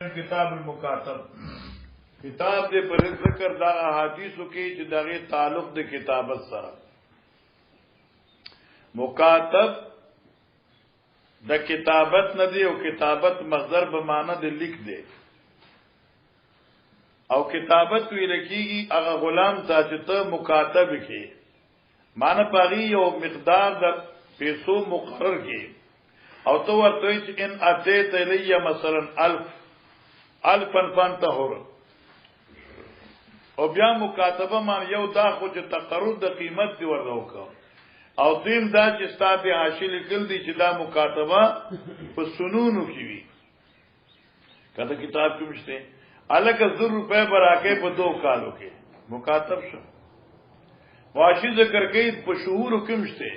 کتاب المکاتب کتاب دے پر ذکر دا احادیثو کی چې دغه تعلق د کتابت سره مکاتب د کتابت نه دی او کتابت مصدر به معنی د لیک دی او کتابت ویل کیږي هغه غلام ته چې ته مکاتب کې معنی پاغي یو مقدار د پیسو مقرر کې او تو ورته چې ان اتیت الی مثلا 1000 فانتهر او بیا مکاتبه مان یو دا خو چې تقرر د قیمت دی ورته وکړه او دیم دا چې ستاسو حاصل کړل دي چې دا مکاتبه په سنونو کې وي کله کتاب کې مشته الګ 100 روپے براکه په 2 کالو کې مکاتب شو واشي ذکر کوي په شهور کې مشته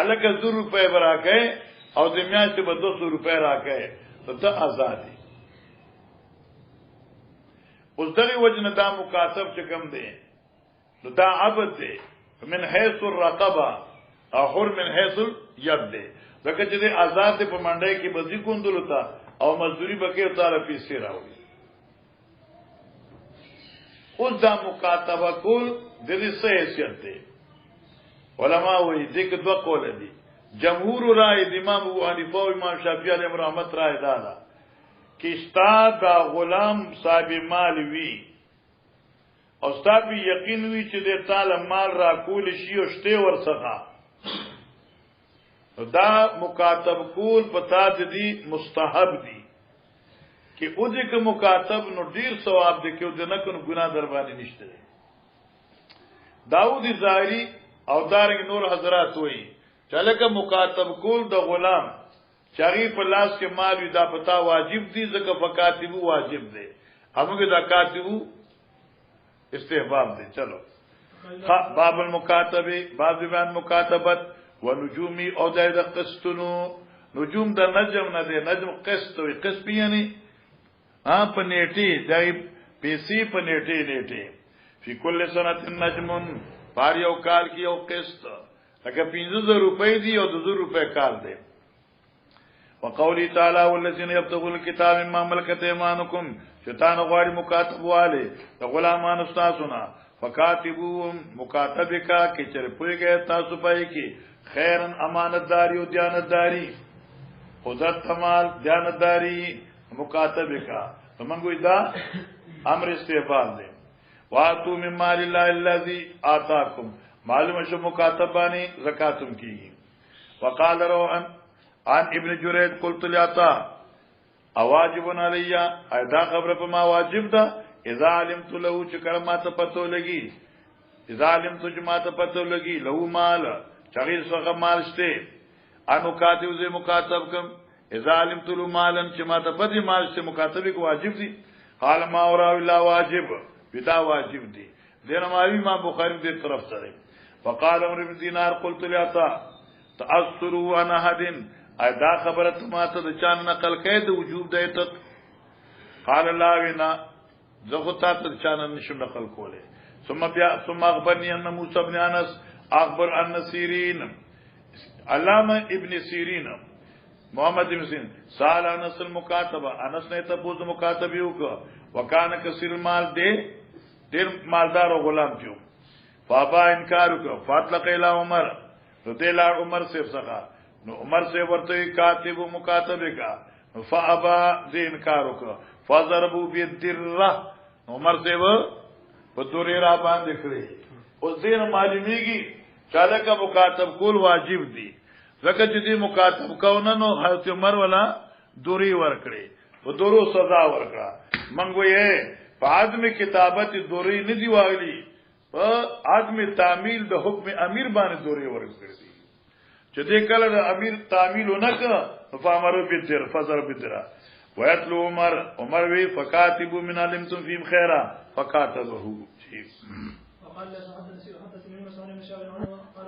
الګ 100 روپے براکه او د میاشتې په 200 روپے راکه ته آزاد اوس دغه وجنه دا مکاتب چې کم دی نو دا عبد دی من حيث الرقبه او حر من حيث اليد دی ځکه چې آزاد په منډای کې بزی کوندل تا او مزدوری بکې تعالی پیسې راوړي اوس دا مکاتبه کول د دې څه حیثیت دی علما وایي دغه دوه قول دي جمهور رائے امام ابو حنیفه او امام شافعی علیهم رحمت رائے دا کستا دا غلام صاحب مال وی او ستاسو یقین وی چې د تعالی مال را کول شي او شته ورڅخه دا مکاتب کول پتا دي مستحب دي چې او دې که مکاتب نو ډیر ثواب دي کې او د نکن ګناه در باندې نشته داوود ظاهری او دارنګ نور حضرات وی چلکه مکاتب کول د غلام چاغي په لاس کې مال وي دا پتا واجب دي ځکه فکاتبو واجب دي همغه دا کاتبو استحباب دي چلو باب المکاتبه باب بیان مکاتبت ونجومی او د قسطنو نجوم د نجم نه دي نجم قسط وي قسط یعنی په نیټي دای پیسې په نیټي فی کل سنه نجم بار یو کال کې یو قسط لکه 15000 روپۍ دي او 200 روپۍ کال دي وقولی تعالی والذین یبتغون الکتاب مما ملکت ایمانکم شیطان غواړي مکاتب والے د غلامان استادونه فکاتبوهم مکاتبکا کې چر پویږي تاسو پای کې خیرن امانتداری او دیانتداری عزت کمال دیانتداری مکاتبکا موږ دا امر استعفال دي واتو من مال الله الذی آتاکم معلوم شو مکاتبانی زکاتم کیږي وقال روحن عن ابن جريج قلت لعطا اواجب علی ادا خبر په ما واجب ده اذا علمت له چې کلمه ته پتو لګي اذا علمت چې ما ته پتو لګي له مال چغیر څنګه مال شته انو کاتب زه مکاتب کم اذا علمت له مالن چې ما ته پدې مال شته مکاتبه کو واجب دي حال ما اورا الا واجب بدا واجب دي دینه ماوی ما بخاری دې طرف سره وقال عمر بن دینار قلت لعطا تاثروا عن احد ادا خبرت ما ته د چان نقل کړي د وجوب د ایت قال الله وینا زغتا ته چان نشو نقل کوله ثم اخبرني ان موسى بن انس اخبر ان سيرين علامه ابن سيرين محمد بن سيرين سال انس المكاتبه انس نے تبوز مکاتبیو کو وکانه کثیر مال دے ډیر مالدار او غلام جو فابا انکار کو فاطلق الى عمر رضی الله عمر سے څخه نو عمر سے ورته کاتب مکاتبه کا فابا ذ انکار وکړه فضربوا بالدره عمر سے و په دورې را باندې کړی او زین معلومیږي چاله کا مکاتب کول واجب دي ځکه چې دې مکاتب کونه نو حضرت عمر ولا دوری ور کړی و دورو سزا ور کړه منګو یې په ادم کتابت دوری نه دی واغلی په ادم تعمیل د حکم امیر باندې دوری ور کړی چې دې کله د امیر تعمیل ونکړه فامروا بالدر فزر بالدر ويتلو عمر وی فكاتبوا من علمتم فيهم خيرا فكاتبه شيء وقال لا حدث من مسعود بن شعبان قال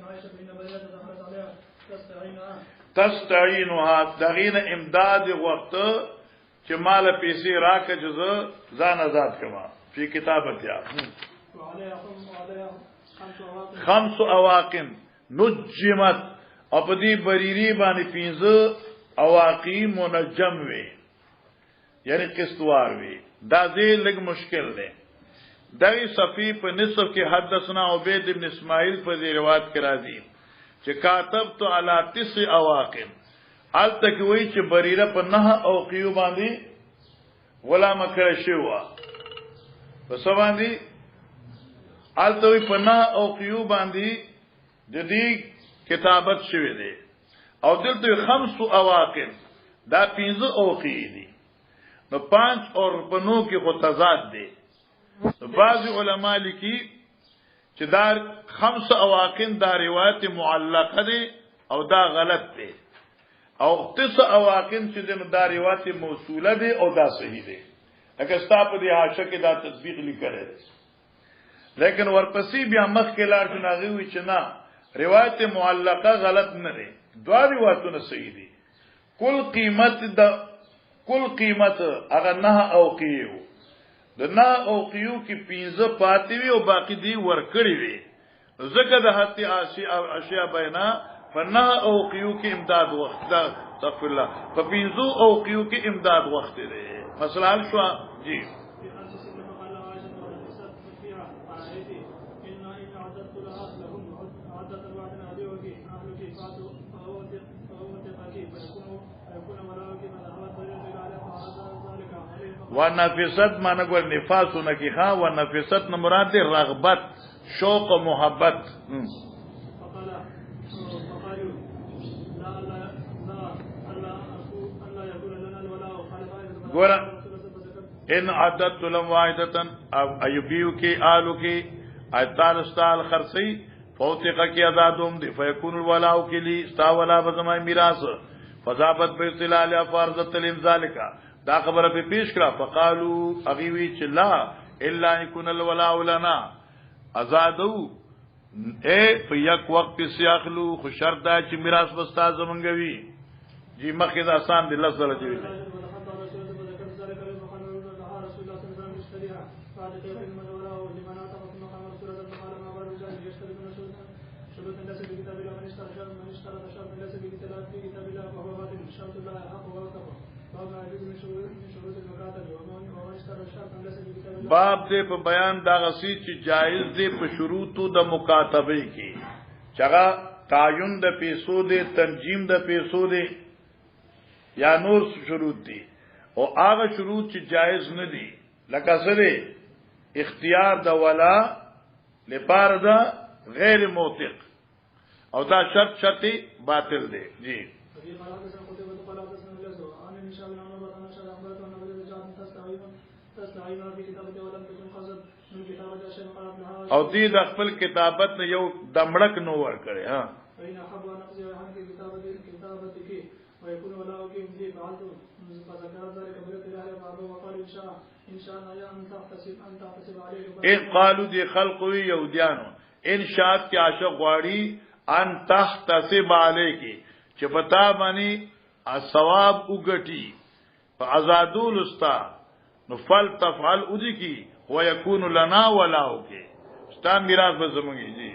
عائشة بن بدر دخلت عليها تستعينها دغین امداد وقت چې مال پیسې راکې جزء ځان آزاد کما په کتابت یا خمس اواقم نجمت اپدی بریری باندې 15 اواقی منجم وی یعنی قسطوار وی دا دې لږ مشکل دی دغه صفی په نصف کې حدثنا عبید ابن اسماعیل په دې روایت کې راځي چې کاتبت علی 9 اواقم الته کې وایي چې بریره په 9 اوقیو باندې غلام کړی شو په څه باندې الته وی په 9 اوقیو باندې د دې کتابت شوی دی او دلته 5 اواقم دا 15 اوقی دي نو 5 اور بنو کې خو تضاد دی بعض علما لیکي چې دا 5 اواقم دا روایت معلقه دي او دا غلط دی او 9 اواقم چې دا روایت موصوله دي او دا صحیح دي اګه ستاسو په دې حاشیه کې دا تطبیق لیکل دي لیکن ورپسې بیا مخ کې لار جناغي وي چې نه روایت معلقه غلط نه دي دوه روایتونه صحیح دي کل قیمت هغه 9 اوقیو د 9 اوقیو کې 15 پاتې وي او باقی دی ورکړي وي زکه د حتی اشیاء بینا په 9 اوقیو کې امداد وخت دا استغفر الله په 15 اوقیو کې امداد وخت دی مثلا شو جی ونفست معنی ګور نفاسونه کی ها ونفست نه مراد دی رغبت شوق او محبت ګور ان عدت لم واحدتا ایوبیو کی آلو کی ایتال استال خرسی فوتقه کی آزادوم دی فیکون الولاو کی لی ستا ولا بزمای میراث فضابت باستلال افارضت الانزالکا دا خبره په پیش کړه فقالو اغيوي چې لا الا يكون الولاء لنا آزادو اے په یک وخت سیاخلو خو شرط دا چې میراث وستا زمونږوي جی مخه دا آسان دي الله سره دی باب دې په بیان دا غسی چې جایز دی په شروطو د مکاتبه کې چغه تعین د پیسو دی تنظیم د پیسو دی یا نور شروط دی او هغه شروط چې جایز نه دي لکه سره اختیار د ولا لپاره دا غیر موثق او دا شرط باطل دی جی او دې د خپل کتابت نه یو دمړک نو ور کړي ها ان قالوا دي خلق يهوديانو ان شاءت کې عاشق غواړي ان تحتسب عليكي چې پتا باندې ثواب وګټي فازادول استا نو فل تفعل ادي کی ويكون لنا ولاو کې ستا میراث به زمونږي جی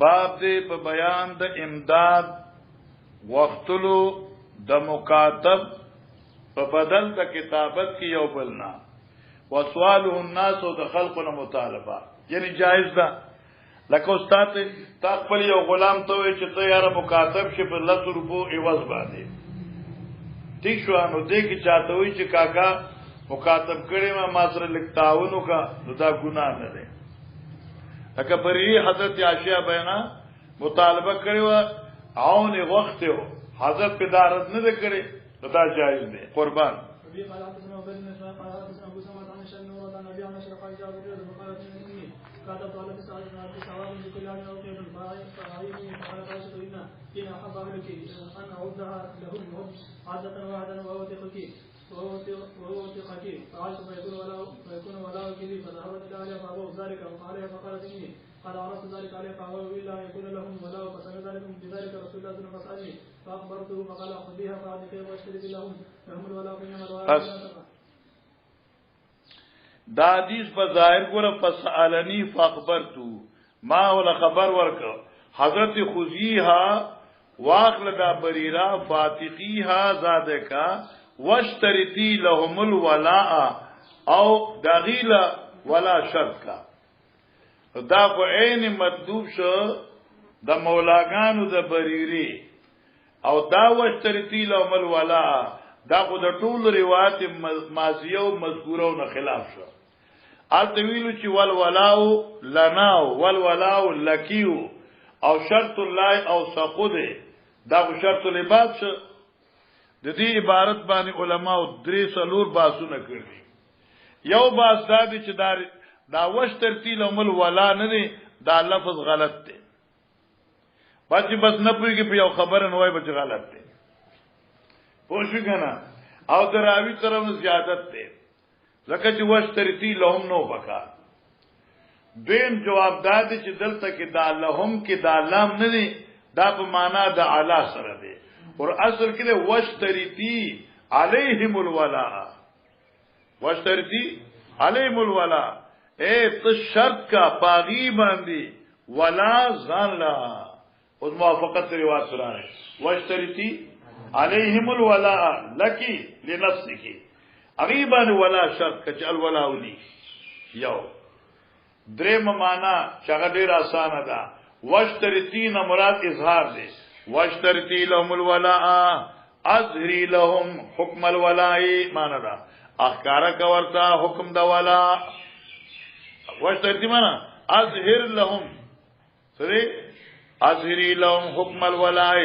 باب دې په بیان د امداد وختلو د مکاتب په بدل د کتابت کې یو بلنا وسواله الناس او د خلقنا مطالبه یعنی جایز ده لکه استاد تخپل یو غلام ته وي چې ته یاره مکاتب شې په 100 روپو ایواز باندې ٹھیک شو نو دې کې چاته وي چې کاکا مکاتب کړي ما سره لیکتاونو کا دا ګناه نه ده لکه پرې حضرت عائشہ بینا مطالبه کړو عون وخت یو حضرت په دارت نه کړي دا جایز دی قربان له المهم عادة واحدا وهو ثقتي فعلت فيكون ولاؤك لي فذهبت الى علي فابوا ذلك وقال فقالت اني قد عرفت ذلك عليه فابوا الا ان يكون لهم ولاء فسمع ذلك بذلك رسول الله صلى الله عليه وسلم فسالني فاخبرته فقال خذ بها فاعطي واشتري لهم الولاء انما الولاء. دا حدیث بظاہر گورا فسألنی فاخبرتو ما ولا خبر ورکا حضرت خوزیها واقل دا بریرا فاتقیها زادکا واشترتی لهم الولاء او داغیل ولا شرط کا دا خو عین مطلوب شو دا مولاگانو دا بریری او دا واشترتی لهم الولاء دا خو دا طول روایت ماضیه و مذکوره و نخلاف شو التویلو چی والولاو لناو والولاو لکیو او شرط اللہ او سقوده دا خو شرط العباد شو د دې عبارت باندې علماء درې څلور باسونه کړی یو باس دا دی چې دا وشترتی لمل ولا نه دی دا لفظ غلط دی بس نه پوهیږي په یو خبره نه وای بچ غلط دی پوه شو کنه او دراوی طرف زیادت دی ځکه چې وشترتی لهم نو پکا دین جواب دادی چې دلته کې دا لهم کې دا لام نه دی دا په معنا د اعلی سره دی اور اصل کې واشترتی علیہم الولاء واشترتی علیہم الولاء اے تو شرط کا پاغي باندې ولا ځان لا او موافقت روایت سره واشترتی علیہم الولاء لکی لنفسک غیبا ولا شرط کچ الولاء لی یو دریم معنا چې ډیر آسان ده واشترتی نه مراد اظهار دی واشترتی لهم الولاء اظهری لهم حکم الولاء معنا دا اخکارا کورتا حکم دا ولاء واشترتی معنا اظهر لهم سری اظهری لهم حکم الولاء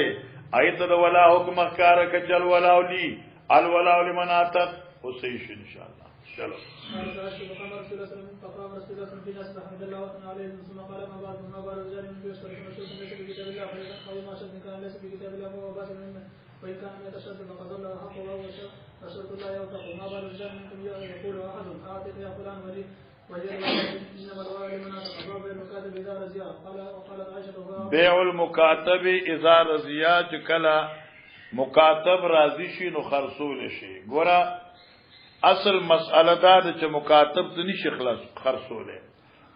ایت دا ولاء حکم اخکارا کچل ولاء لی الولاء لمن آتت حسیش انشاءاللہ چلو وإن كان يتشدد فقد الله حقه وهو رسول الله يوثق ما بال الرجال منكم يقول أحد أعطيك يا فلان ولي إنما الولاء لمن أتقى بيع المكاتب إذا رزيا وقالت عائشة بيع المكاتب إذا رزيا كلا مکاتب راضی شي نو خرصول شي ګوره اصل مسأله دا چې مکاتب ته نشي خلاص خرصوله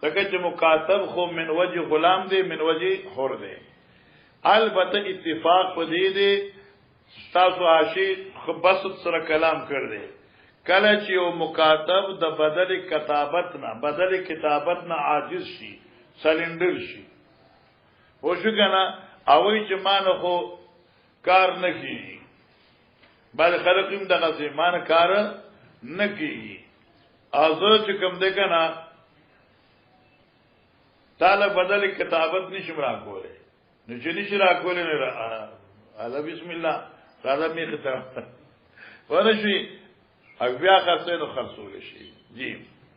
دغه چې مکاتب خو من وجه غلام دی من وجه حر دی البته اتفاق پدې دی تاسو عاشی بسط سره کلام کړ دی کله چې یو مکاتب د بدل کتابت نه عاجز شي سلندر شي هو شو کنه اوی چې مان خو کار نه کیږي بل خلقیم دغه زمان کار نه کیږي ازو چې کوم ده کنه تعالی بدل کتابت نشم را کوله نو چې نشي را کوله نه الا بسم الله راځه می خطر ورشي بیا خاصه خرصول شي جی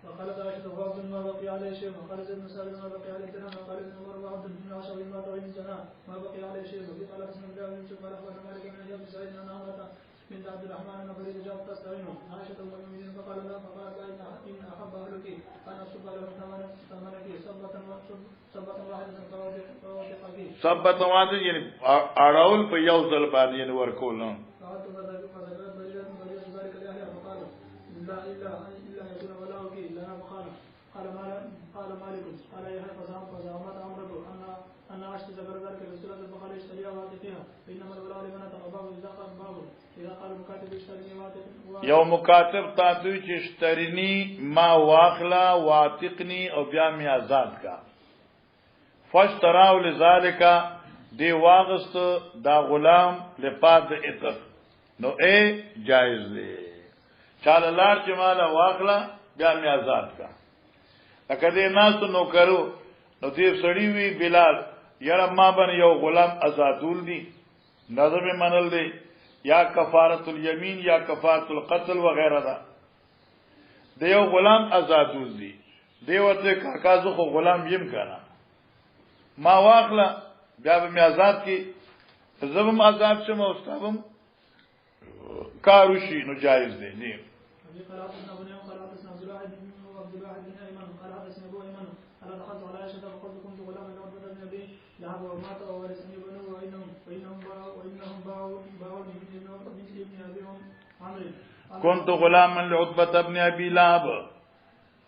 وقالت عائشة وعبد ما بقي عليه شيء وقالت ابن سعد ما بقي عليه درهم وقال ابن عمر وعبد بن عشر ما طويل جناح ما بقي عليه شيء وقال اسم الله بن شوف قال اخبرنا مالك بن ابي سعيد ان عمرة بنت عبد الرحمن بن فريد جاءت تستعينه عائشة ام المؤمنين فقال لا ان احب اهلك ان اصب له ثمنك صبة واحدة فوافقك صبة واحدة يعني اراول په یو ځل باندې یې ورکول نو لا الا يكون ولاؤك لنا بخاله قال مالك قال يحيى فزعمت عمرو ان عشت ذكر ذلك رسول البخاري اشتريها واعطيها فانما الولاء لمن تقبض اذا قال مكاتب اشتريني واعطيني یو مکاتب تاسو چې اشتريني ما واخلا واعتقني او بیا می آزاد کا فاشتراو لذالک دی واغست دا غلام لپاد عتق نو اے جائز دی چاله لار چې مال واخلا بیا می آزاد کا لکه دې ناس نو کرو نو دې سړی وی بلال یاره ما باندې یو غلام آزادول دي نظر منل دی یا کفارت الیمین یا کفارت القتل وغیرہ دا د یو غلام آزادول دي دی ورته کاکازو خو غلام یم کنه ما واخلا بیا به می آزاد کی زبم آزاد شم او استابم کاروشی نو جائز دی جی قال حدثنا ابن يوم قال حدثنا عبد الواحد بن ايمن قال حدثنا ابو ايمن قال دخلت على عائشه فقلت كنت غلاما لعبد بن ابي لهب ومات وورثني بنوه وانهم باعوا ابن ابي عمرو كنت غلاما لعتبة ابن ابي لهب.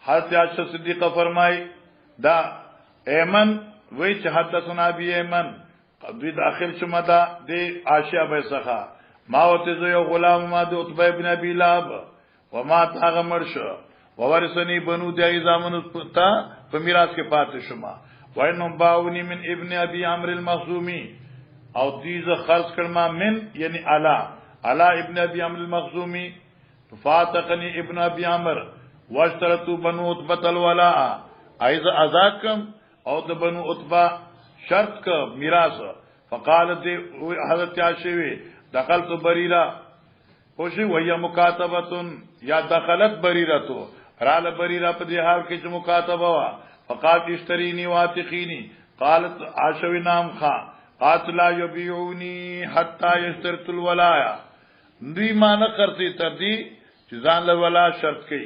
حضرت عائشہ صدیقہ فرمائی دا ایمن ویچ حدثنا ابي ایمن دوی داخل شما دا دی عائشہ بیسخا ما وتزو یو غلام ما د عتبہ ابن ابي لهب وما تاغ مرش وورثني بنو دی زامن تا په میراث کې پاتې شما وانهم باونی من ابن ابي عمرو المخزومي او دیز خرج کړما من یعنی علا ابن ابي عمرو المخزومي فاتقني ابن ابي عمرو واشترطوا بنو عتبة الولاء ایز ازاکم او د بنو عتبہ شرط کا میراث فقالت حضرت عائشہ دخلت بریرہ خوشی وہی مکاتبتن یا دخلت بریرہ تو رال بریرہ پا دی حال کی چھ مکاتبہ وا فقالت اشترینی واتقینی قالت عاشوی نام خان قالت لا یبیعونی حتی یشترط الولایا دوی مانا کرتی تردی چیزان لولا شرط کی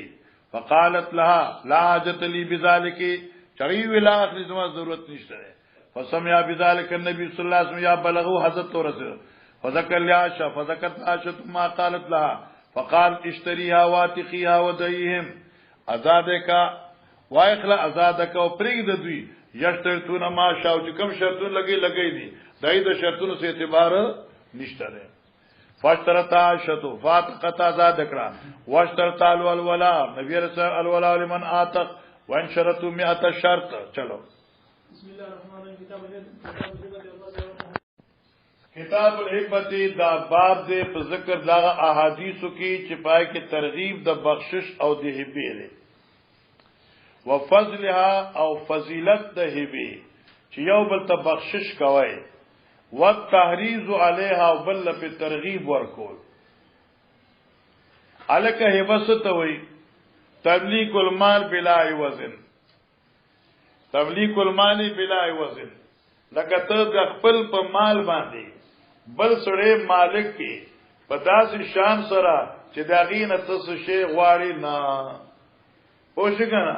فقالت لها لا حاجت لی بذالکی چغیوی لا اخلی زمان ضرورت نشترے فسمع بذالک النبی صلی اللہ علیہ وسلم یا بلغو حضرت و رسول فذكر لعائشة فذكرت عائشة ما قالت لها فقال اشتريها واتقيها ودعيهم ازادك واخلا ازادك وپریگ دوی یشترطون ما شاو چې کوم شرطون لګي دي دای د شرطونو سے اعتبار نشته ده فاشترط عائشة فاتقت ازادکړه واشترط الولا نبی رسول الولا لمن اعتق وان شرطوا 100 شرط. چلو بسم الله الرحمن الرحيم. کتاب الحکمتی دا باب دے په ذکر دا احادیثو کې چې پای کې ترغیب د بخشش او د هبه لري و فضلها او فضیلت د هبه چې یو بل ته بخشش کوي و تحریض علیها او بل په ترغیب ورکول الکه هبه ستوي تبلیغ المال بلا وزن تبلیغ المال بلا وزن لکه ته د خپل په مال باندې بل سړی مالک کی پداس شان سره چې داغینه تاسو شی غواړي نه پوښګنا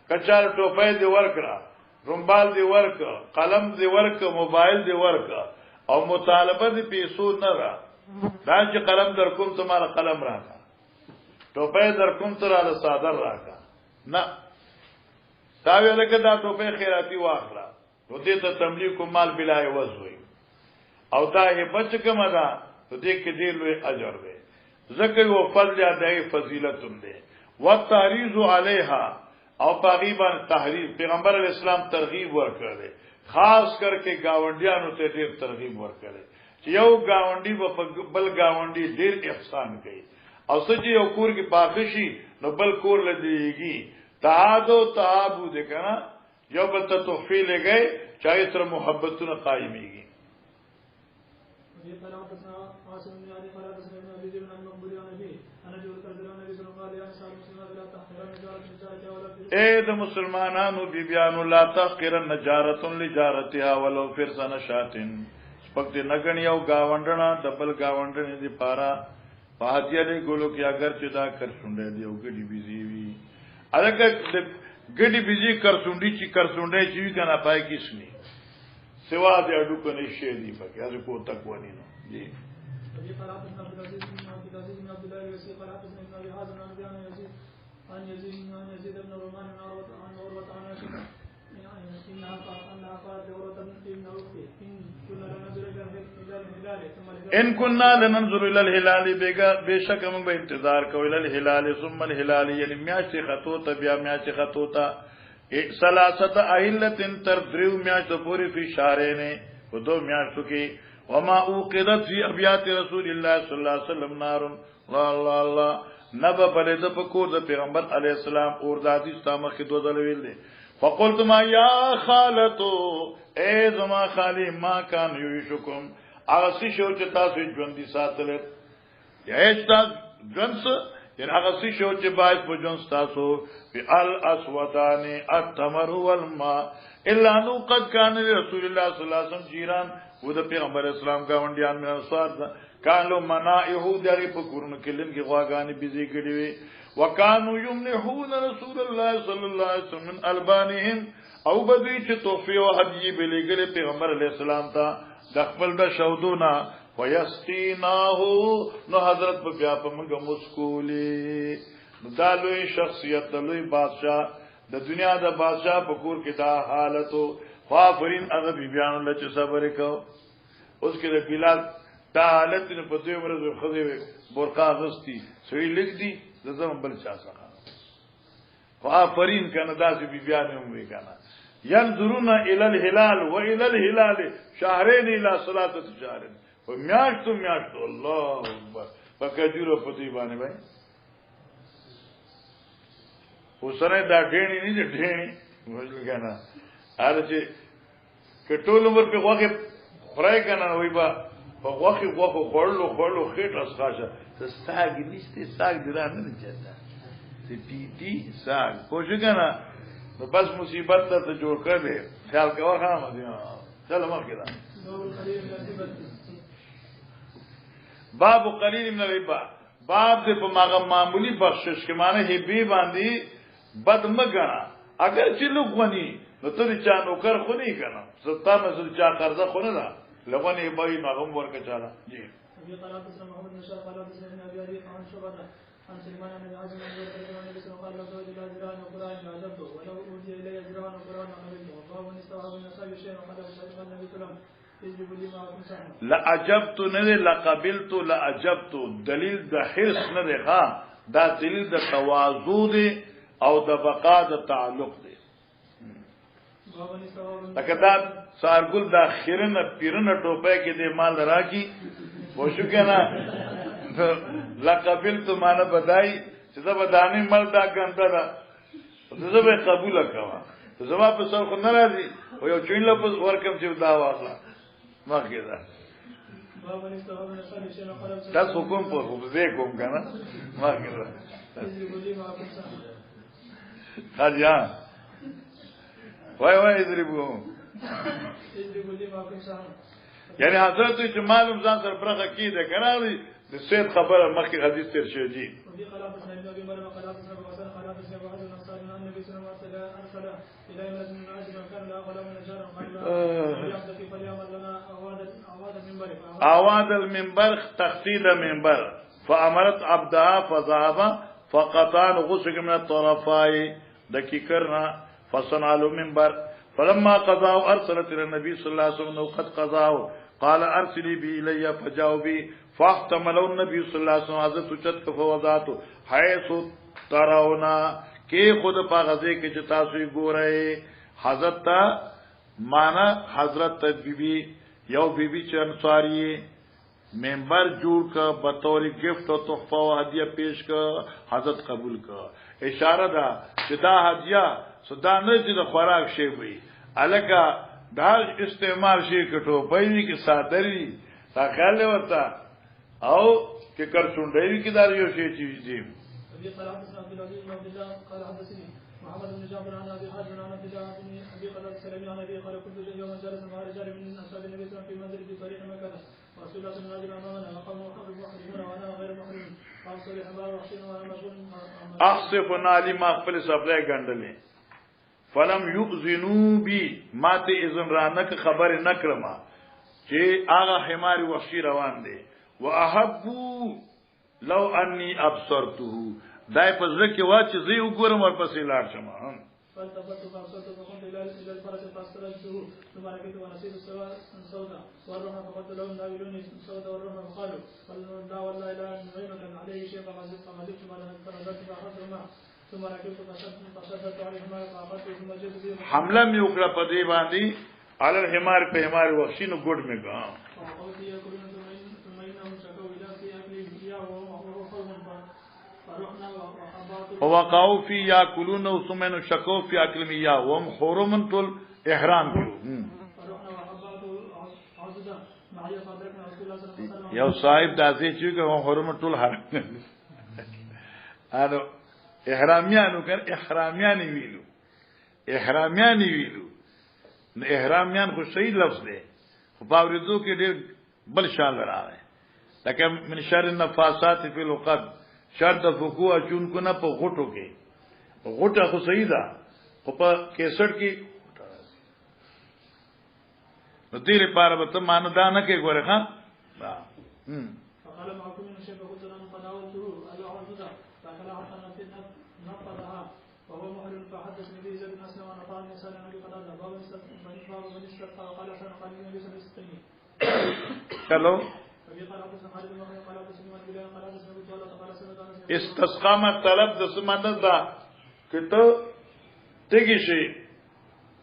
کچار ټوپې دی ورکړه رومبال دی ورک قلم دی ورک موبایل دی ورک او مطالبه دی پیسو نه را دا چې قلم در کوم ته مال قلم راکا ټوپې در کوم ته را صادر راکا نه دا ویل کې دا ټوپې خیراتی واخلا نو دې ته تملیک مال بلا وزوي او دا یې بچ کومه ده ته دې کې ډېر لوی اجر دی ذکر او فضل ادای فضیلت دی والتحریض علیها او تقریبا تحریض پیغمبر علیہ السلام ترغیب ورکړي خاص کر کے گاونډیانو ته ډېر ترغیب ورکړي چې یو گاونډي بل گاونډي ډېر احسان کوي او سچې یو کور کې پاخشي نو بل کور لدیږي تعادو تعابو دې کنه یو بل ته تحفې لګي چا سره محبتونه قائميږي. اے د مسلمانانو بیبیانو لا تحقرن نجارت لجارتها ولو فرسن شاتن سپک دې نګنی او گاونډنا دبل گاونډنی دی پارا فاتیه له ګلو کې اگر چې دا کر شونډه دی او ګډي بيزي وي الګ ګډي بيزي کر شونډي چې کر شونډه چې وی کنه پای کیسنی سوا دې اډو کني شی دی پکې از کو تک ونی نو جی ابي قرات بن عبد العزيز بن عبد الله وسي قرات بن ابي حازم عن يزيد عن يزيد بن رومان عن عروة عن عائشة إنها قالت لعروة بن أختي ان كنا لننظر الى الهلال بشک موږ به انتظار کوو الى الهلال ثم الهلال یعنی میاشت خطو ته بیا میاشت خطو ته ثلاثه اهله تر دریو میاشت پوری فی شهرین و دو میاشتو کې وما اوقدت فی ابیات رسول الله صلی الله علیه وسلم نار الله الله نبا بلد پکور د پیغمبر علی السلام اور ذاتی استامه کې دوه ځله ویل دي فقلت ما یا خالتو اے زما خالی ما کان یوشکم اغسی شو چې تاسو ژوند دي ساتل یا ایستا ژوند یعنی اغسی شو چې باید په ژوند تاسو فی الاسودان التمر والماء الا انه قد كان رسول الله صلی الله علیه وسلم جیران و د پیغمبر اسلام گاونډیان من انصار کانو منائه دغه په کورونو کې لنګي غواګانی بيزي کړي وي وکانو یمنحون رسول الله صلی الله علیه وسلم من البانهم او بدوی چې توفی او هدیه بلګل پیغمبر علیہ السلام ته د خپل د شودونا ويسقيناه نو حضرت په بیا په موږ مسکولي دا لوی شخصیت لوی بادشاہ د دنیا د بادشاہ په کور کې دا حالتو خافرین هغه بیان له چې صبر وکاو اوس کې د بلال دا حالت نه په دوی ورځ خو برقا غستی سوی لیک دی د زم بل چا څخه خافرین کنه داسې بیان هم وی کنه ينظرون الى الهلال والى الهلال شهرين الى صلاه شهرين ومیاشتو الله اکبر پکجورو پتی باندې بھائی وسره دا ډېنی نه ډېنی وځل کنه هر چې کټول عمر په واقع خړای کنه وای با په واقع خړلو خېټ اسخاشه ساګ نشته ساګ درانه نه چاته سپیټي ساګ کوښ کنه نو بس مصیبت ته جوړ کړ دې خیال کوه خامہ دی چل مخ کړه باب قلیل من الربا باب دې په ماغه معمولی بخشش کې معنی هبي باندې بد مګنا اگر چې لوګونی نو ته چا نوکر خو نه کنا ستا مسل چا قرضه خو نه لا لغونی به ماغم ورکه چاله جی محمد نشا قال حدثنا ابي علي عن شعبة عن سلمان بن عازم عن النبي صلى الله عليه وسلم قال له القرآن عجبته ولو اوتي الي اجران القرآن عملته وقال استوى من النساء شيئا وقال النبي صلى الله عليه وسلم لا عجبت نه لقبلت لا عجبت دلیل د حرص نه دی ها دا دلیل د تواضع دی او د بقا د تعلق دی لکه دا سارګل د خیرنه پیرنه ټوپه کې د مال راکی وشو کنه لقبلت معنا بدای چې دا بدانی مل دا ګنده ده زه به قبول کړم زما په سر خو ناراضي او یو چوین لپس ورکم چې دا واخلا ما کېدا تاسو کوم په دې کوم کنه ما کېدا خاجا وای دربو یعنی حضرت چې معلوم ځان سره برخه کیده کنه د سید خبره مخکې حدیث تر شوی دی اواد المنبر تخصيل المنبر فامرت عبدها فذهب فقطان غسق من الطرفاي دقيقرنا فصنع له منبر فلما قضاه ارسلت الى النبي صلى الله عليه وسلم قد قضاه قال ارسلي بي الي فجاءوا بي فاحتملوا النبي صلى الله عليه وسلم حضرت چت فوضات حيث تراونا کې خود په غزه کې چې تاسو ګورئ حضرت معنا حضرت بیبي یو بیبي چې انصاری منبر جوړ کا بطور گفت او تحفه او هدیه پیش کا حضرت قبول کا اشاره ده چې دا هدیه صدا نه چې د خوراک شی وي الکه دا استعمال شي کټو پېوی کې صادري تا خیال ورته او کې کر څنډې کې دار یو شی چیز دی قال حدثني محمد بن جعفر عن ابي حازم عن ابي قتادة السلمي عن ابي قال كنت يوما جالسا مع رجال من اصحاب النبي صلى الله عليه وسلم في منزل في طريق مكه ورسول الله صلى الله عليه وسلم امامنا وقام محرمون وانا غير محرم فاصل الحبار وحشين وانا مشغول احسفنا لما خپل سپلای ګندلې فلم يؤذنوا بي ماته اذن رانک خبر نکرما چې هغه حمار وحشي روان دي واحبوا لو اني ابصرته دای په ځکه وا چې زه وګورم ورپسې لاړ شم فالتفت فاصلت فقمت الى الفرس فاسترجته ثم ركبت ونسيت السوداء والروح فقلت لهم ناولوني السوداء والروح فقالوا لا والله لا نعينك عليه شيء فغزلت فنزلت فاخذت معه ثم ركبت فشددت عليهما فاخذت ثم جئت به حمله مې وکړه په دې باندې علل حمار په حمار وحشي نو ګډ مې ګا ووقعوا في ياكلون وسمن شكوا في اكلهم اياه وهم حرم طول احرام یو صاحب داسې چې هم حرم طول حرام انو احرامیانو کړ احرامیان ویلو نو احرامیان خو صحیح لفظ دی باوریدو کې ډېر بل شان راغی لکه من شر النفاثات فی العقد شر د فقوع چونکو نه په غټو کې غټه خو صحیح ده خو په 61 کې نو دې لپاره به ته مان دا نه کې ګوره ها فقال معكم من الشيخ قلت له فداولته أعوذ فقال حتى نفذها وهو محرم فحدثني به زيد بن أسلم عن عطاء بن يسار عن أبي قتادة باب من استسقى قال حسن قال النبي صلى الله عليه وسلم چلو فبي قال حدثنا خالد بن محمد قال حدثني عن بلال قال حدثني ابو طلحه قال سمعت استسقا طلب د سمند دا کته تګی شي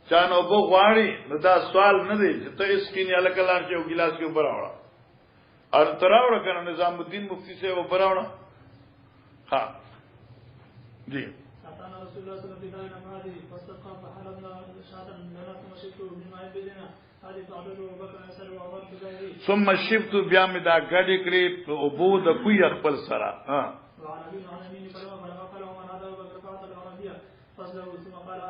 چانو بو غواړي نو دا سوال نه دی چې ته اسکینی الکلار چې یو ګلاس کې براوړه اور تراوړه کنه نظام الدین مفتی سے و براوړه ها جی اتانا رسول الله صلى الله عليه وسلم هذه فاستسقى فحلبنا شاة لنا ثم شئت بما يبدنا هذه تعبد ابو بكر يسال وعمر بغيره ثم شفت بیا می دا غړي کړی او بو د کوی خپل سره ها وعن ابي عن يمين فلما قال ومن هذا ابو بكر فقال العربيه فصله ثم قال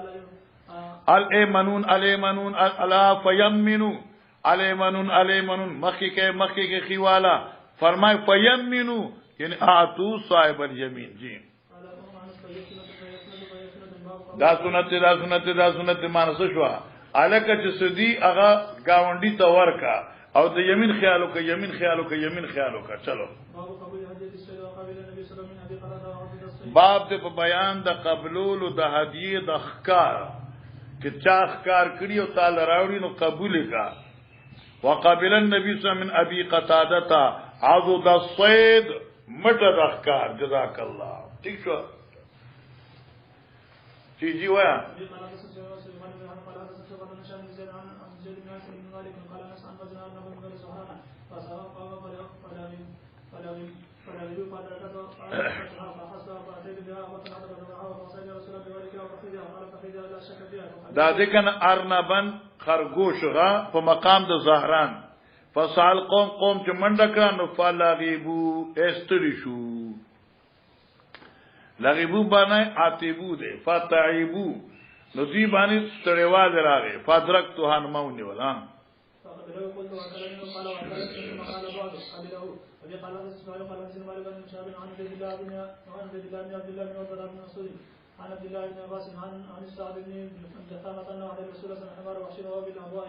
الايمنون الايمنون الا فيمنوا الايمنون الايمنون مخی کے خیوالا فرمائے فیمنوا یعنی اعطوا صاحب الیمین جی دا سنت مانس شو الک چې سدی هغه گاونډي ته ورکا او د یمین خیالو کا یمین خیالو کا چلو باب د بیان د قبول د هدیه د احکار چې چا احکار کړی او تعالی راوړي نو قبول کا وقبل النبي صلى الله عليه وسلم من ابي قتاده عضد الصيد مټه د احکار جزاك الله ٹھیک شو جی ویا دا ذکر ارنبن خرگوش غا په مقام د زهران فسال قوم چې منډه کړه نو فلاغيبو استری شو لغيبو باندې عتيبو ده فتعيبو نو دی باندې ستړیوال راغی فدرک تو هنمونی ولا عن عبد الله بن عباس عن السعد بن جثامة أنه عليه الرسول صلى الله عليه وسلم وحشره بالأبواء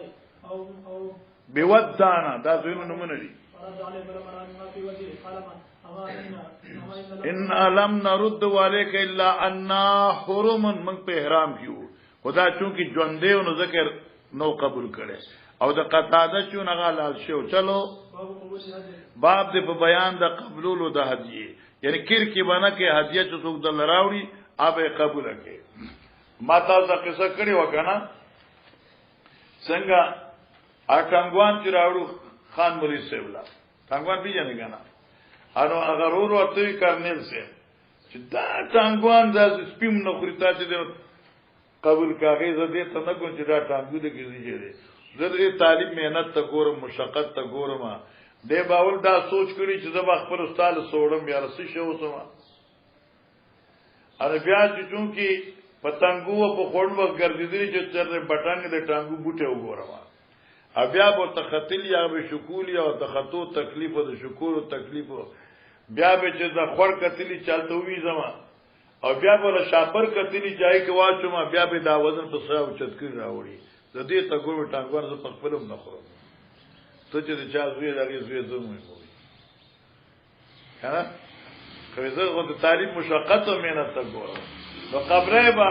أو بودانا دا زين نمونه دي فرد عليه فلما ما في وجهه قال إن لم نرد عليك إلا أننا حرم من په احرام کیو خدا چونکی ژوندې نو ذکر نو قبول کړي او د قطاده چون غلال شو چلو باب دې په بیان د قبولولو د هدیه یعنی کیر کی باندې کې هدیه چې څوک دل راوړي اب قبول کړي ما تاسو قصه کړی وکنه څنګه اټنګوان چې راوړو خان مولوی سیبلا ټنګوان پیژنې کنه انو اگر ورته کرنل سي چې دا ټنګوان د سپیم نو خریدا چې قبول کاغذ دې ته نه کوم چې دا ټنګو دې کیږي زه دې طالب مهنت ته ګورم مشقت ته ګورم دې باول دا سوچ کړی چې زه خپل استاد سوړم یا رسې شو سما اره بیا چې چونکی پتنګو په خورن وخت ګرځېدلی چې تر بټانګ د ټانګو بوټه وګورم بیا به تختل یا به شکول یا تخطو تکلیف او د شکول او تکلیف بیا به چې د خور کتلی چالتو وی زما او بیا به شاپر کتلی ځای کې واچو ما بیا به دا وزن په ساو چتکر راوړي د دې ته ګور ټانګور زه په خپلم نه خورم ته چې د چا زوی دغه زوی زموږ وي ها کوزه غو د تعلیم مشقت او مهنت ته ګورم نو قبره با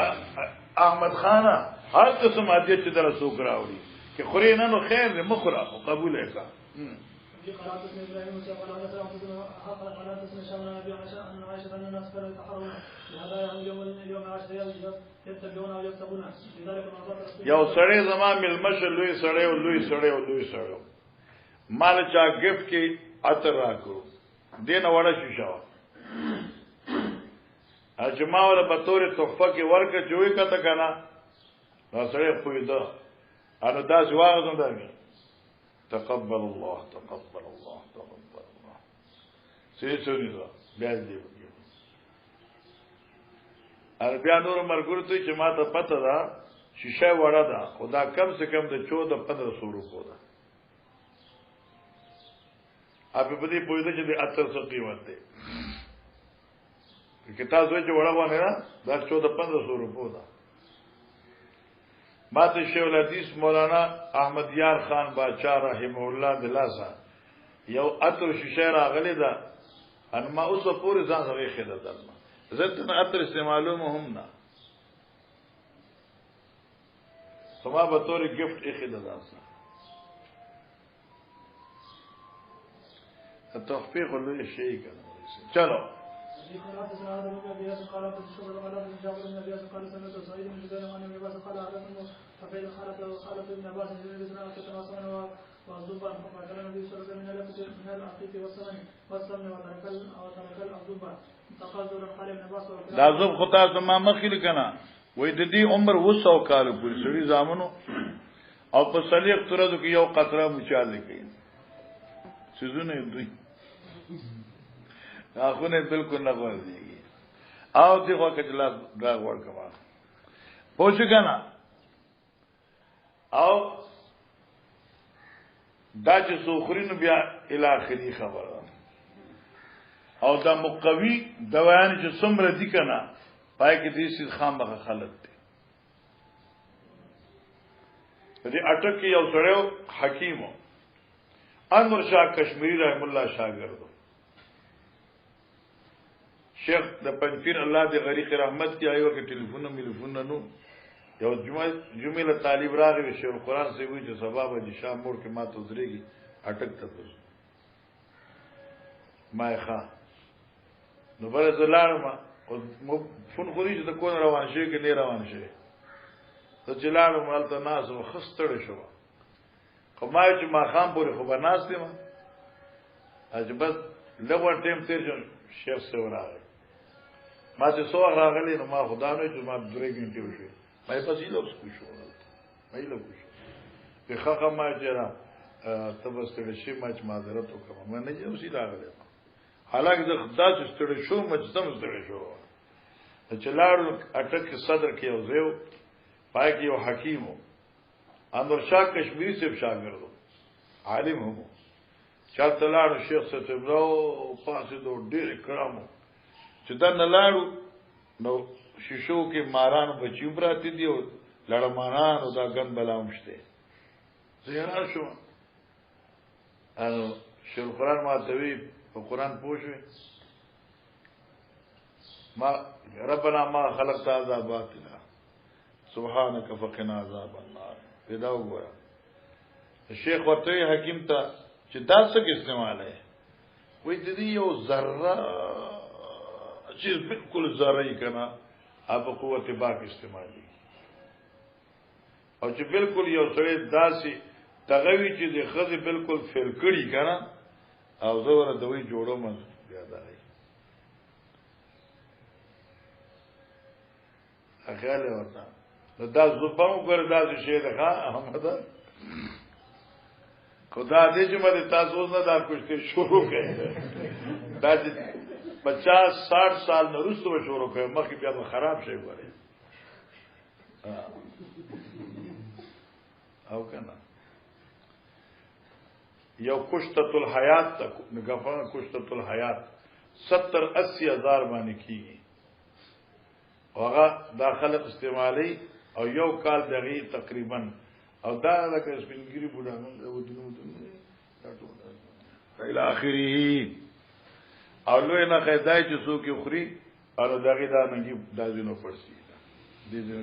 احمد خانه هر قسم عادت چې در سوق راوړي کہ خوری نہ نو خیر دے مخرا قبول ہے کا یو سړی زما ملمشه لوی سړی او لوی سړی مال چا گفت کی عطر راکو دین وړه شیشا اجما ولا بطور تحفه کی ورکه جوړی کته کنه نو سړی خو دا انا دا جواز نداري تقبل الله سيسوني دا بيان دي انا بيان نور مرګور ته چې ما ته پته ده شیشه وړه ده خدا کم سے کم د 14-1500 روپو ده اپ په دې پوهیږي چې د اتر څه قیمت دی کتاب چې وړه باندې نه دا 1400 روپو ده ماته شیخ الحدیث مولانا احمد یار خان باچا رحمه الله دلاسا یو اتر شیشه راغلی ده ان ما اوس پورې ځان سره خېده درنه زه اتر استعمالو مهم نه سما به تور گفت خېده ځان سره تخفیق لوی شی کنه چلو قال حدثنا هذا بن ابي ياسر قال حدثنا شعبة قال حدثنا جابر بن ابي ياسر قال سمعت سعيد بن جبير عن ابن عباس قال حدثنا حفيد خالد ابن عباس بن بن كتواصل والضبا فقال النبي صلى الله عليه وسلم من العقيق والسمن وترك الضبا تقاضوا قال ابن عباس دا زوب خطا ما مخکې کنه وې د دې عمر 200 کال پورې سړي زامنو او په صلیق ترځو کې یو قطره مچاله کوي سيزونه دوی اخونه بالکل نه غوړيږي او دغه کجلا دا ور کما پوښ کنه او دا چې سوخرینو بیا الاخري خبره او دا مقوي دوایان چې څومره دي کنه پای کې دې سید خام بغه خلک دي دې اٹک یو سړیو حکیمو انور شاه کشمیری رحم الله شاګردو شیخ د پنځپیر الله دې غریق رحمت کی آیو کې ټلیفون نو یو جمعه له طالب راغی شیخ القرآن سی وی چې سبب د شام مور کې ما ته زریږي اٹک ته ما ښه نو بل زلارم او فون خوري چې د کون روان شي کې نه روان شي ته چلانو مالته ناس خستړ شو کومای چې ما خام پورې خو بناس دي ما اجبت لغه ټیم تیر شیخ سره راغی ما چې سو راغلی نو ما خدا نه چې ما درې غنټې وشي مې پسې لوس کو شو مې له کو شو په خخه ما چې را تبستل شي ما چې معذرت وکم ما نه یو شي راغلی حالکه د خدا چې ستړي شو مې سم ستړي شو چې لاړو اٹک صدر کې او زیو پای کې یو حکیمو انور شاه کشمیری سے شاګردو عالم هم چاته لاړو شیخ ستبرو پاسه دو ډېر کرامو چې دا نلاړو نو شیشو کې ماران بچیو براتی دی او لړمانان او دا ګن بلامشته زهرا شو انو شیخ قرآن ما توی په قرآن پوښوي ما ربنا ما خلقت هذا باطلا سبحانك فقنا عذاب النار پیدا وګوره شیخ ورته حکیم ته چې دا څه استعمال ہے وې د دې یو ذره چې بالکل ذره یې کنا اپ قوت باک استعمالي او چې بالکل یو سره داسي تغوی چې د خزه بالکل فل کړي کنا او زوره دوی جوړو من بیا دای اخاله ورته دا زبم ګر دا شي ده احمد خدا دې چې مده تاسو نه دا کوشته شروع کړي دا چې 50-60 سال نه وروسته شروع کړي مخکې بیا خراب شي وره او کنه یو کشتۃ الحیات تک نگفا کشتۃ الحیات 70-80 ہزار باندې کیږي هغه داخله استعمالي او یو کال دغه تقریبا او دا لکه سپینګری بوډاګان ودونو الى اخره او لوی نه خدای چې څوک خوري او دغه دا نه دازینو پړسي دې دې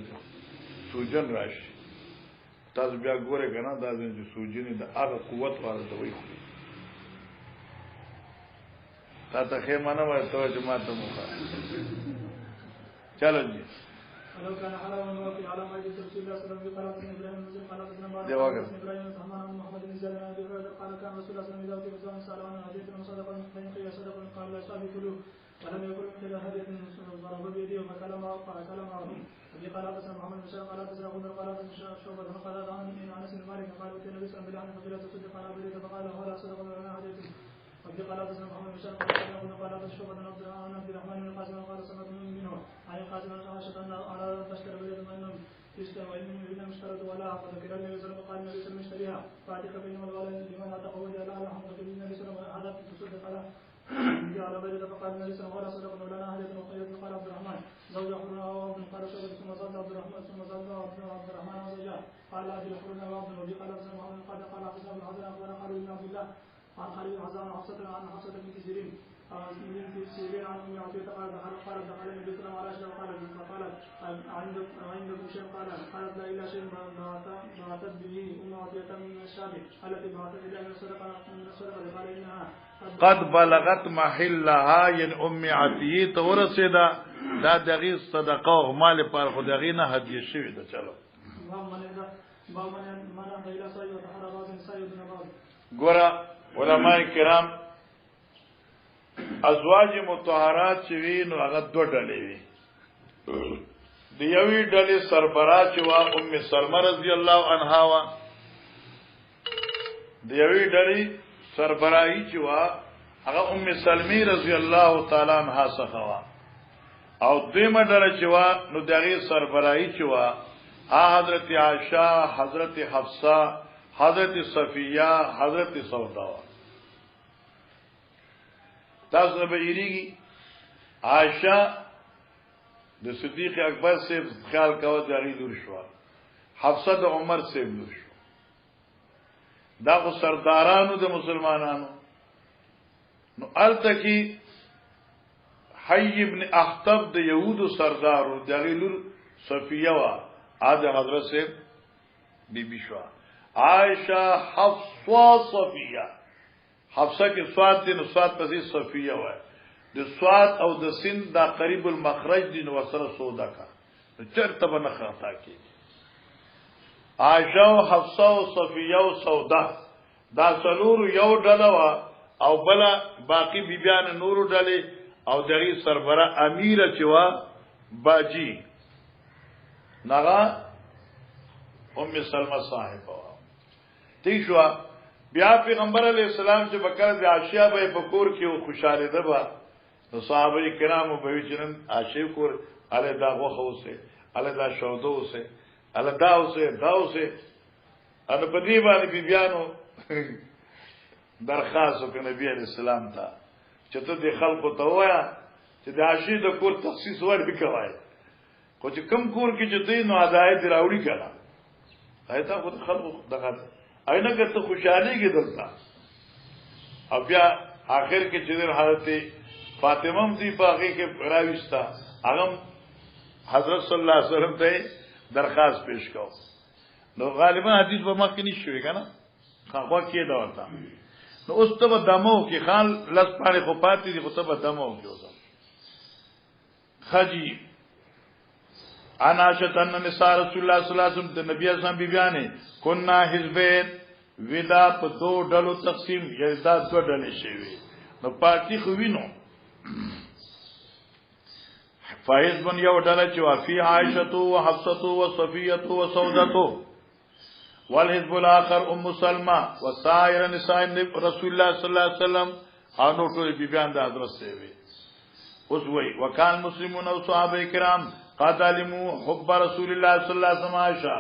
سوجن راشي تاسو بیا ګوره کنه دا چې سوجنې د هغه قوت واره دوی خوري تا ته خیمانه ورته چې ماته مخه چلو جی ولو كان حلالا وفي على ما يجوز رسول الله صلى الله عليه وسلم قال ابراهيم المسلم قال ابن ابراهيم الرحمن بن محمد بن زيد بن ابي هريره قال كان رسول الله صلى الله عليه وسلم سال عن هديه وصدق من قيل صدق قال لا يصاب كله ولم يكن مثل هديه ضرب بيده فكلم ابي قال حدثنا محمد بن سلمة قال حدثنا غندر قال حدثنا شعبة قال عن انس بن مالك قال اتي النبي صلى الله عليه وسلم فقيل تصدق على ابي فقال ولا صدق ولا هديه وفي قال حدثنا محمد بن سلمة قال حدثنا شعبة عن عبد الرحمن بن القاسم قال سمعت منه عن القاسم عن عائشة أن على تشتري بيد من إنما اشترط ولا فذكر النبي صلى الله عليه وسلم قال النبي صلى الله عليه وسلم اشتريها فاعتق بينما الولد لمن اعتق وجعل على حمزة النبي صلى الله عليه وسلم هذا تصدق على جعل بيضة فقال النبي صلى الله عليه وسلم ولا لنا هدية وخيرة قال عبد الرحمن زوج أخرنا وعبد قال شعبة ثم زاد عبد الرحمن ثم زاد عبد الرحمن وزوجاه قال أجل أخرنا وعبد وبي قال حسن محمد قال حسن بن حسن أخبرنا خالد بن عبد الله عن خالد بن حسن عن حفصة بنت سيرين من سيرين عن أم عطية قال دخل النبي صلى الله عليه وسلم فقالت عندكم شيء قالت لا إلا شيء بعثت به أم عطية من الشام التي بعثت إلى من الصدقة قال إنها قد بلغت محلها ين ام عطیه تورسیدا دا دغه صدقه او مال پر خدای نه هدیه شوی دا چلو ګور علماء کرام ازواج مطهرات چې وی نو هغه دوه ډلې وی دی یوې ډلې سربراہ چې وا ام سلمہ رضی الله عنها وا دی یوې ډلې سربراہی چې وا هغه ام سلمہ رضی الله تعالی عنها څخه وا او دیمه ډله چې وا نو دغه سربراہی چې وا حضرت عائشہ حضرت حفصہ حضرت صفیہ حضرت سودا تاسو به یریږي عائشہ د صدیق اکبر سے خیال کاوه دغه دور شو حفصہ د عمر سے دور شو دا خو سردارانو د مسلمانانو نو التکی حی ابن اخطب د یهودو سردارو دغه لور صفیہ وا اده حضرت سے بی بی شو عائشہ حفصہ صفیہ حفصہ کې صاد دي نو صاد پسې صفیہ وای د صاد او د سین دا قریب المخرج دي نو سره سودا کا چرته بنه خطا کی عائشہ او حفصہ او صفیہ او سودا دا څلور یو ډله وا او بلا باقی بیبیان نور ډله او دغه سربره امیر چوا باجی نغا ام سلمہ صاحب تیشوا بیا پیغمبر علیہ السلام چې بکر د عاشیہ به بکور کې او خوشاله ده با نو صحابه کرامو به چنن عاشیہ کور علی دا غوخه اوسه علی دا شودو اوسه علی دا اوسه دا اوسه ان په دې باندې بیبیانو درخواست وکړ نبی علیہ السلام ته چې ته د خلکو ته وایا چې د عاشیہ د کور تخصیص ور وکوای خو چې کم کور کې چې دوی نو هدایت راوړي کړه ایته خو خلکو دغه اینه کته خوشحالي کې دلته او بیا اخر کې چې حضرت فاطمه هم دی باغی کې راويستا هغه حضرت صلی الله علیه وسلم ته درخواست پیش کاو نو غالبا حدیث به مخکې نشوي کنه خو کې دا ورته نو اوس ته دمو کې خان لس پاره خو پاتې دي خو ته دمو کې اوسه خجی انا شتن نساء رسول الله صلی الله علیه وسلم د نبی اسلام بیبیانه کنا حزبین ودا په دو ډلو تقسیم یزدا دو ډلې شوی نو پارٹی خو وینو فایز بن یو ډله چې وافی عائشہ او حفصه او صفیه او سوده والحزب الاخر ام سلمہ وسائر نساء رسول الله صلی الله علیه وسلم انو ټول بیبیان د حضرت سے وی اوس وی وکال مسلمون او صحابه کرام قد علموا حب رسول الله صلی الله علیه وسلم عائشہ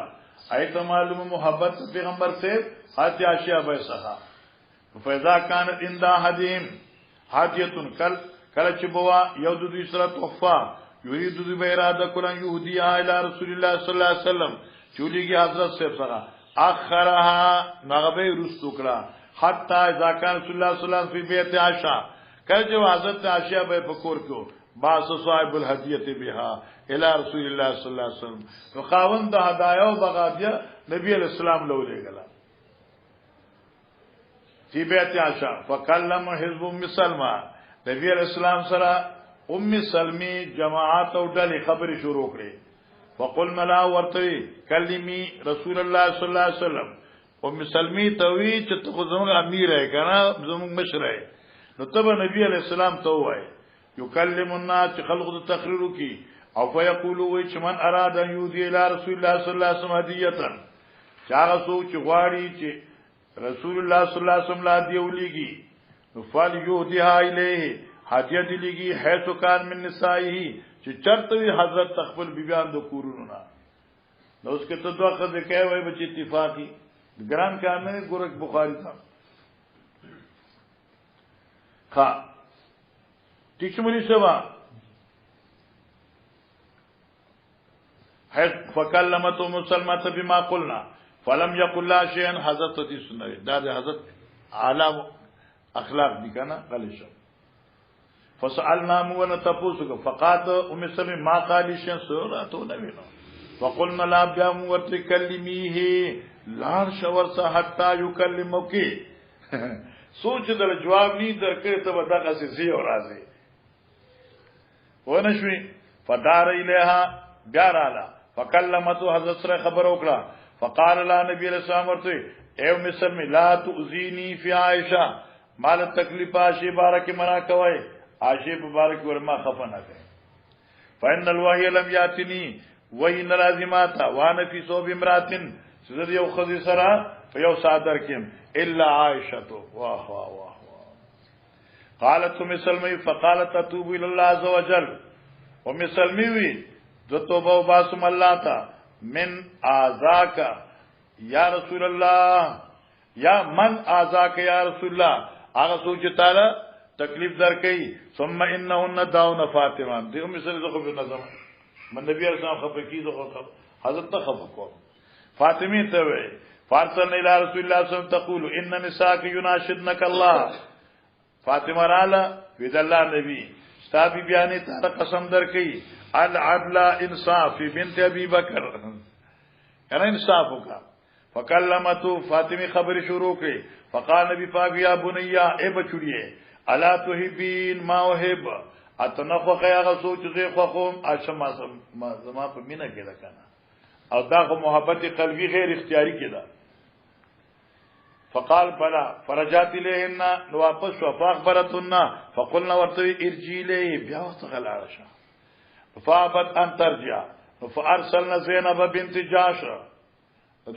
ایت معلوم محبت پیغمبر سے حاجی عائشہ بے صحا فیضا کانت عند حدیم حاجتن کل چبوا یود دوسرا تحفہ یرید ذو اراده کلن یهودی الی رسول الله صلی الله علیه وسلم چولی کی حضرت سے صحا اخرها نغبه رستوکلا حتی اذا کان رسول الله صلی الله علیه وسلم فی بیت عائشہ کل جو حضرت عائشہ بے فکور کو باس صاحب الهدیه بها الى رسول الله صلی الله علیه وسلم نو خاوند د هدایا او بغادیه نبی علیہ السلام له لګلا فی بیت عائشہ فکلم حزب ام سلمہ نبی علیہ السلام سره ام سلمی جماعت او ډلې خبرې شروع کړې فقلنا لا ورتوی کلمی رسول الله صلی الله علیه وسلم ام سلمی توی چې ته زموږ امیر ہے کنه زموږ مشر ہے نو تبه نبی علیہ السلام ته وای یکلم الناس خلق تقریر کی او فیقولوا وای چې من اراد ان یودی الی رسول الله صلی الله علیه وسلم هدیه چاغه سوچ غواړي چې رسول الله صلی الله علیه وسلم لا دی ولېږي نو فال یودیها الیه هدیه دی لګي حيث کان من نسائه چې چرته حضرت تخبل بیبیان د کورونو نه نو اس کې ته دوه خزه کوي وای بچ اتفاقی ګران کار نه ګورک بخاری تا ها تشمري سوا حد فکلمته مسلمه بما قلنا فلم يقل لا شيئا حضرت دي سنوي دا د حضرت اعلی اخلاق دي کنه غلشه فسالنا مو تپوسو فقات ام سلمہ ما قال شيئا سورته نبی فقلنا لا بيام وتكلميه لا شور سا حتا يكلمك سوچ در جواب ني درکې ته وداغه سي اور راځي ونشوي فدار اليها بيارالا فكلمته حضرت سره خبر وکړه فقال لا نبي الاسلام ورته اے مسلم لا تؤذيني في عائشه مال تکلیف عائشه بارک منا کوي عائشه مبارک ورما خفنا کوي فان الوحي لم ياتني وحي لازماتا وانا في صوب امراتن سذ یو خذ سرا فيو صادر کم الا عائشه واه واه واه قالت مسلمي فقالت اتوب الى الله عز وجل ومسلمي وي ذو توبه وباسم الله تا من آذاک یا رسول الله یا من آذاک یا رسول الله هغه سوچ تعالی تکلیف در کوي ثم انهن داون فاطمه دغه مثال زخه په نظم من نبی اسلام خفقی زخه حضرت خفقو فاطمه ته وي فارسل الى رسول الله صلی الله علیه وسلم تقول ان نساءك يناشدنك الله فاطمه رالا وذ الله نبی ستابی بیان ته قسم در کوي العدل انصاف بنت ابي بکر کنه انصاف وکا فکلمتو فاطمه خبر شروع کړي فقال نبی پاک یا بنیا اے بچڑیے الا تحبین ما وهب اتنخو هغه سوچ زه خوم اشما زما په مینا کې ده کنه او دا محبت قلبی غیر اختیاری کې ده فقال بلا فرجات الیهن واپس فاخبرتنا فقلنا ورتوی ارجی الیه بیا وسغل عائشہ فابت ان ترجع فارسلنا زینب بنت جاش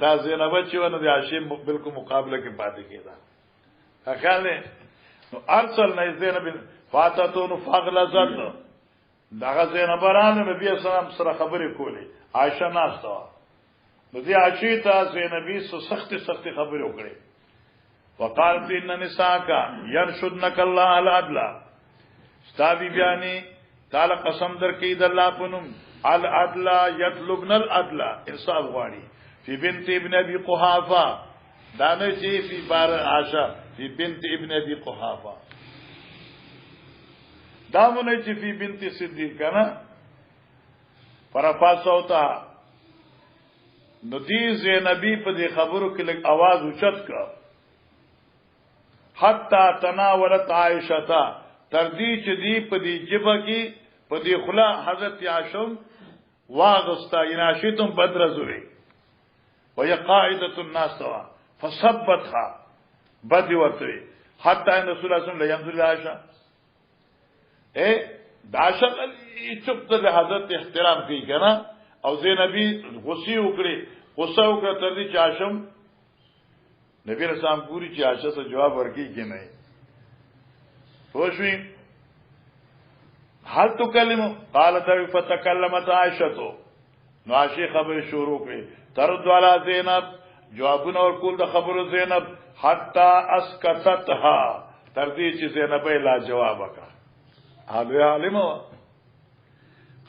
دا زینب چې ونه د هاشم بالکل مقابله کې پاتې کېده اخاله نو ارسلنا زینب فاتتون فغلظت دا زینب رانه نبی اسلام سره خبرې کولې عائشہ ناستا نو دې عائشہ ته زینبی سخت خبرې وکړې وقالت ان نساءك ينشدنك الله العدل استابي بیانی تعالی قسم در کی د الله پنم العدل يطلبن العدل انصاف غواړي فی بنت ابن ابي قحافه دانه چی فی بار عائشہ فی بنت ابن ابي قحافه دامونه چی فی بنت صدیق کنا فرفا صوتا ندی زینبی په دې خبرو کې لږ आवाज اوچت کړ حتا تناولت عائشہ تا تردی چې دی په دې جبه کې په دې خلا حضرت عاشم واغستا یناشتم بدر زوی وهي قاعده الناس فثبتها بدی ورته حتی ان رسول الله صلی الله علیه وسلم عائشہ اے عائشہ چپ ته حضرت احترام کوي کنه او زینبی غصه وکړه تر دې چې عاشم نبی رسول الله پوری چې عائشہ سے جواب ورکړي کې نه پوښوي حال تو کلمه قالت فتكلمت عائشہ نو عائشہ خبر شروع کړي ترد والا زینب جوابونه اور کول د خبرو زینب حتا اسکتتها تر دې چې زینب لا جواب وکړه حال عالمه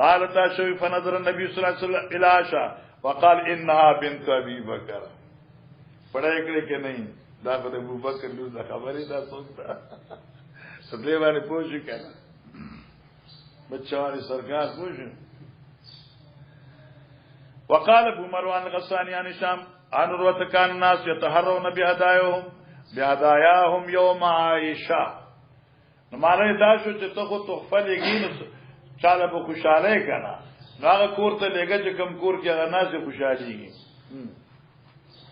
قالت عائشہ فنظر النبي صلی الله علیه وسلم الى عائشہ وقال انها بنت ابي بکر پڑھائی کړي کې نه دا په ابو بکر لور دا خبرې دا څنګه سبلې باندې پوښی کړه بچواري سرکار پوښی وقال ابو مروان الغساني عن هشام عن روت كان الناس يتحرون بهداياهم يوم عائشه نو مالای دا شو چې ته خو تحفه لګین چاله په خوشاله کنا هغه کور ته لګه چې کم کور کې هغه ناز خوشاليږي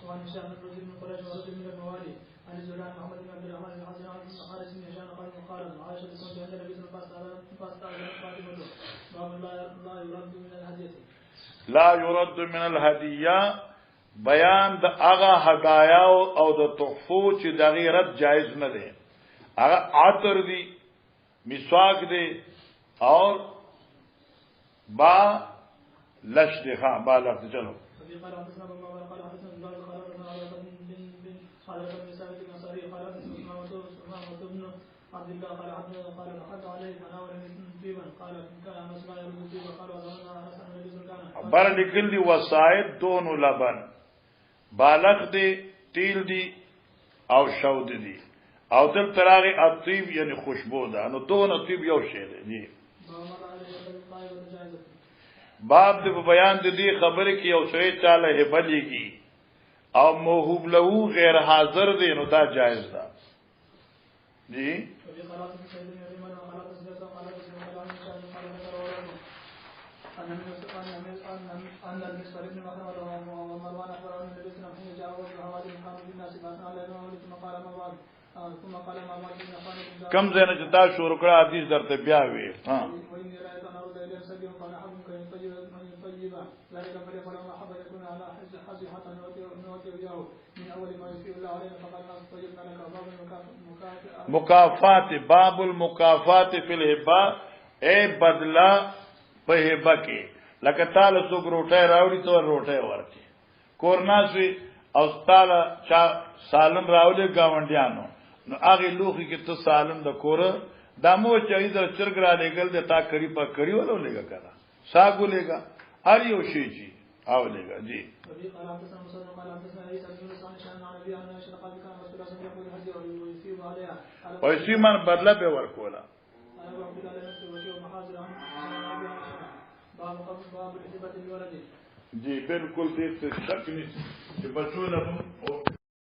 وعن هشام بن رجل من قريش ورجل من الموالي عن الزهري محمد بن عبد الرحمن بن حسن عن حارث بن هشام قال عائشة كنت عند النبي صلى الله عليه وسلم فاستأذنت فاطمة باب لا يرد من الهدية بیان د هغه هدايا او د تحفو چې د غیرت جایز نه دي هغه عطر دي مسواک دي اور با لش دي ها با لفظ چلو وفي قال حدثنا ابو بكر قال حدثنا زبير قال حدثنا علي بن خالد بن ثابت الانصاري قال حدثنا اسماعيل بن عبد الله قال حد عليه فناولني طيبا قال كان انس لا يرد طيبا قال وظننا انس ان النبي صلى الله عليه وسلم بر نکل دی وسائد دون لبن بالغ دی تیل دی او شود دی او دل تراغی اطیب یعنی خوشبو ده نو دون اطیب یو شی دی جی باب د بیان د دې خبره کې یو سړی چاله هبلېږي او موهوب له غیر حاضر دی نو دا جایز ده جی أن المسور بن محمد ومروان أخبر أن النبي صلى الله عليه وسلم جاءوا بهواد مقام الناس فأثنى على نوم ثم قال مروان بن خالد کم زنه چې دا شروع کړه حدیث درته بیا وی ها وإني رأيت أن أرد إلى سبيل قال أحدكم كان طيبا ذلك فليقل ما حب يكون على حظ حتى نؤتي إياه من أول ما يفي الله علينا فقال الناس طيبنا لك باب مکافات باب المکافات فی الهبه اے بدلا په هبه کې لکه تعالی څوک روټه راوړي تو روټه ورکي کورناسوي او تعالی چا سالم راوړي گاونډیانو نو هغه لوخي کې ته سالم د کور دمو چي در چرګ را لګل د تا کری په کری ولو لګا کرا ساګو لګا هر یو شي جی او لګا جی وایسی من بدله به ورکولا جی بالکل دې څه شک نشته چې بچو له